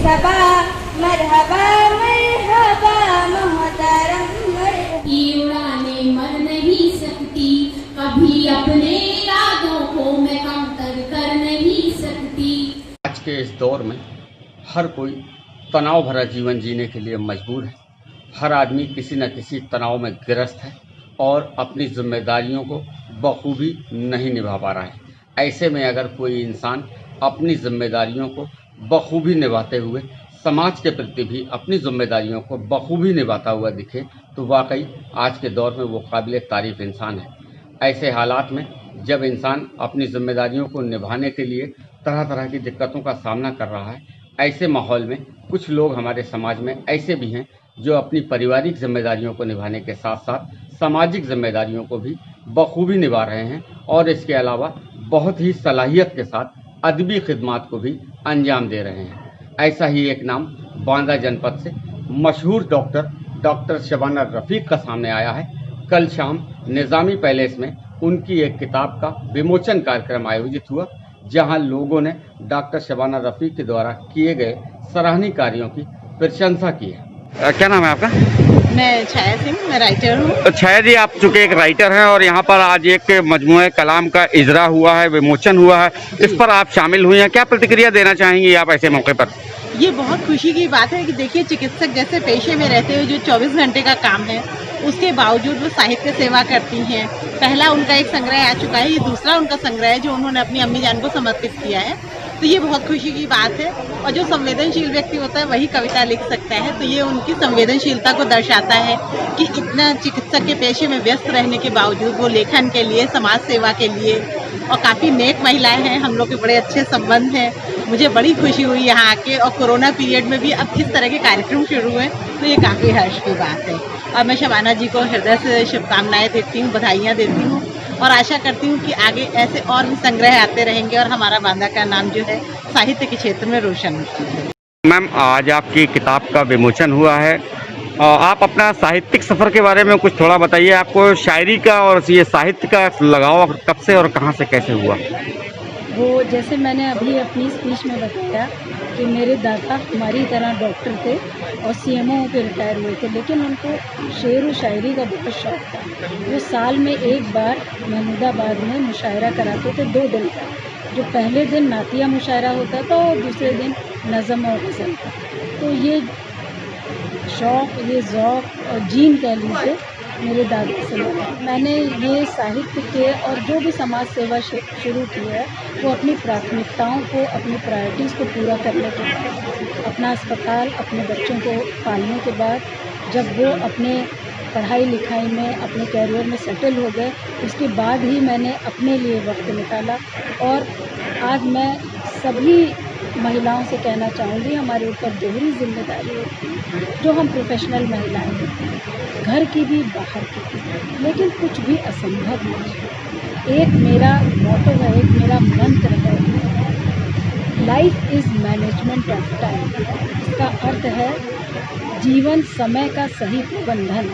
सबा मरहबा मरहबा मोहतरम मरहबा। ये उड़ाने मर नहीं सकती, कभी अपने इरादों को मैं कमतर कर नहीं सकती। आज के इस दौर में हर कोई तनाव भरा जीवन जीने के लिए मजबूर है। हर आदमी किसी न किसी तनाव में ग्रस्त है और अपनी जिम्मेदारियों को बखूबी नहीं निभा पा रहा है। ऐसे में अगर कोई इंसान अपनी जिम्मेदारियों को बखूबी निभाते हुए समाज के प्रति भी अपनी जिम्मेदारियों को बखूबी निभाता हुआ दिखे तो वाकई आज के दौर में वो काबिल तारीफ इंसान है। ऐसे हालात में जब इंसान अपनी जिम्मेदारियों को निभाने के लिए तरह तरह की दिक्कतों का सामना कर रहा है, ऐसे माहौल में कुछ लोग हमारे समाज में ऐसे भी हैं जो अपनी पारिवारिक जिम्मेदारियों को निभाने के साथ साथ सामाजिक जिम्मेदारियों को भी बखूबी निभा रहे हैं और इसके अलावा बहुत ही सलाहियत के साथ अदबी खिदमात को भी अंजाम दे रहे हैं। ऐसा ही एक नाम बांदा जनपद से मशहूर डॉक्टर शबाना रफ़ीक का सामने आया है। कल शाम निज़ामी पैलेस में उनकी एक किताब का विमोचन कार्यक्रम आयोजित हुआ, जहां लोगों ने डॉक्टर शबाना रफ़ीक के द्वारा किए गए सराहनीय कार्यों की प्रशंसा की है। क्या नाम है आपका? मैं छाया सिंह, मैं राइटर हूँ। छाया जी, आप चूँकि एक राइटर हैं और यहाँ पर आज एक मजमूए कलाम का इजरा हुआ है, विमोचन हुआ है, इस पर आप शामिल हुई हैं, क्या प्रतिक्रिया देना चाहेंगी आप ऐसे मौके पर? ये बहुत खुशी की बात है कि देखिए, चिकित्सक जैसे पेशे में रहते हुए जो 24 घंटे का काम है, उसके बावजूद वो साहित्य सेवा करती हैं। पहला उनका एक संग्रह आ चुका है, ये दूसरा उनका संग्रह है जो उन्होंने अपनी अम्मी जान को समर्पित किया है। तो ये बहुत खुशी की बात है और जो संवेदनशील व्यक्ति होता है वही कविता लिख सकता है। तो ये उनकी संवेदनशीलता को दर्शाता है कि इतना चिकित्सक के पेशे में व्यस्त रहने के बावजूद वो लेखन के लिए, समाज सेवा के लिए, और काफ़ी नेक महिलाएं हैं, हम लोग के बड़े अच्छे संबंध हैं। मुझे बड़ी खुशी हुई यहाँ आके, और कोरोना पीरियड में भी अब किस तरह के कार्यक्रम शुरू हुए तो ये काफ़ी हर्ष की बात है। और मैं शबाना जी को हृदय से शुभकामनाएं देती हूँ, बधाइयाँ देती हूँ और आशा करती हूँ कि आगे ऐसे और भी संग्रह आते रहेंगे और हमारा बांदा का नाम जो है साहित्य के क्षेत्र में रोशन होता है। मैम, आज आपकी किताब का विमोचन हुआ है, आप अपना साहित्यिक सफ़र के बारे में कुछ थोड़ा बताइए। आपको शायरी का और ये साहित्य का लगाव कब से और कहाँ से कैसे हुआ? वो जैसे मैंने अभी अपनी स्पीच में बताया कि मेरे दादा हमारी तरह डॉक्टर थे और सीएमओ पे रिटायर हुए थे, लेकिन उनको शेर व शायरी का बहुत शौक़ था। वो साल में एक बार महमूदाबाद में मुशायरा कराते थे 2 दिन का। जो पहले दिन नातिया मुशायरा होता था और दूसरे दिन नज़म और गज़ल का। तो ये शौक़, ये ज़ौक़ और जीन कह लीजिए मेरे दादा से लगा। मैंने ये साहित्य के और जो भी समाज सेवा शुरू की है वो अपनी प्राथमिकताओं को, अपनी प्रायोरिटीज़ को पूरा करने के बाद, अपना अस्पताल, अपने बच्चों को पालने के बाद, जब वो अपने पढ़ाई लिखाई में, अपने कैरियर में सेटल हो गए, उसके बाद ही मैंने अपने लिए वक्त निकाला। और आज मैं सभी महिलाओं से कहना चाहूँगी, हमारे ऊपर दोहरी जिम्मेदारी होती है, जो हम प्रोफेशनल महिलाएं होती हैं, घर की भी बाहर की भी, लेकिन कुछ भी असंभव नहीं। एक मेरा मोटो है, एक मेरा मंत्र है, life is management of time. इसका अर्थ है जीवन समय का सही प्रबंधन।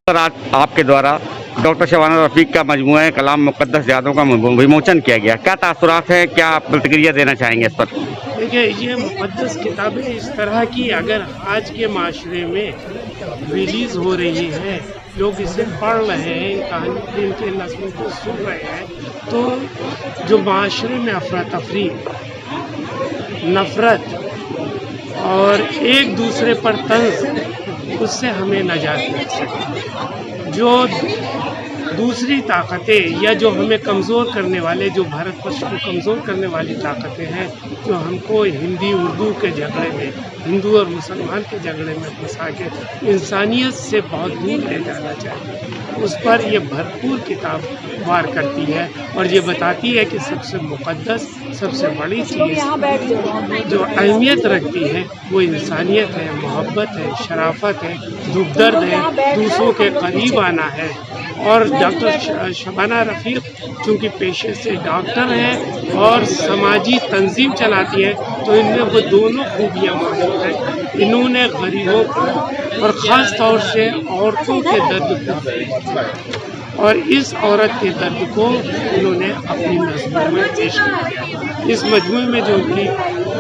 सर, आज आपके द्वारा डॉक्टर शबाना रफ़ीक का मजमूआ कलाम मुक़द्दस यादों का विमोचन किया गया, क्या तासुरात है, क्या प्रतिक्रिया देना चाहेंगे इस पर? देखिए, ये मुक़द्दस किताबें इस तरह की अगर आज के माशरे में रिलीज़ हो रही हैं, लोग इसे पढ़ रहे हैं, कहानी के नस्लों को सुन रहे हैं, तो जो माशरे में अफरा तफरी, नफ़रत और एक दूसरे पर तंज, उससे हमें नजात मिल सकती। जो दूसरी ताकतें या जो हमें कमज़ोर करने वाले, जो भारतवर्ष को कमज़ोर करने वाली ताकतें हैं, जो हमको हिंदी उर्दू के झगड़े में, हिंदू और मुसलमान के झगड़े में फंसा के इंसानियत से बहुत दूर ले जाना चाहिए, उस पर ये भरपूर किताब वार करती है और ये बताती है कि सबसे मुक़द्दस, सबसे बड़ी चीज़ जो अहमियत रखती है वो इंसानियत है, मोहब्बत है, शराफत है, दुख दर्द है, दूसरों के करीब आना है। और डॉक्टर शबाना रफ़ीक चूँकि पेशे से डॉक्टर हैं और समाजी तंजीम चलाती हैं, तो इनमें वो दोनों खूबियाँ मौजूद हैं। इन्होंने गरीबों को और ख़ास तौर से औरतों के दर्द को और इस औरत के दर्द को इन्होंने अपनी नज़्म मजमूआ पेश किया गया। इस मजमूए में जो उनकी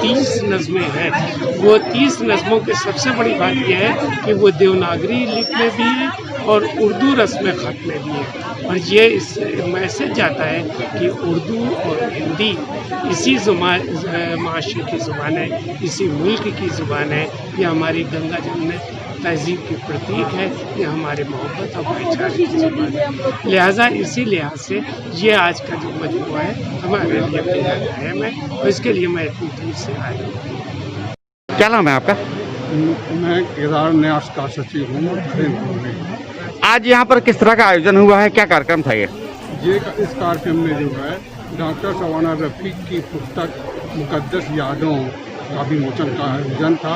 30 नज़में हैं, वो 30 नज़मों की सबसे बड़ी बात यह है कि वो देवनागरी लिपि में भी है और उर्दू रस्म ख़त में भी है। और ये इस मैसेज जाता है कि उर्दू और हिंदी इसी माशरे की ज़ुबान है, इसी मुल्क की ज़ुबान है। ये हमारी गंगा जमुना तहजीब की प्रतीक है, ये हमारे मोहब्बत और भाईचारे की ज़ुबान है। लिहाजा इसी लिहाज से ये आज का जो मजमूआ है हमारे लिए बेहद अहम है और इसके लिए मैं इतनी दूर से आया हूँ। क्या नाम है आपका? मैं केदार न्यास का सचिव हूँ धरेंद्र में। आज यहाँ पर किस तरह का आयोजन हुआ है, क्या कार्यक्रम था ये? इस कार्यक्रम में जो है डॉक्टर शबाना रफीक की पुस्तक मुकद्दस यादों का विमोचन का आयोजन था।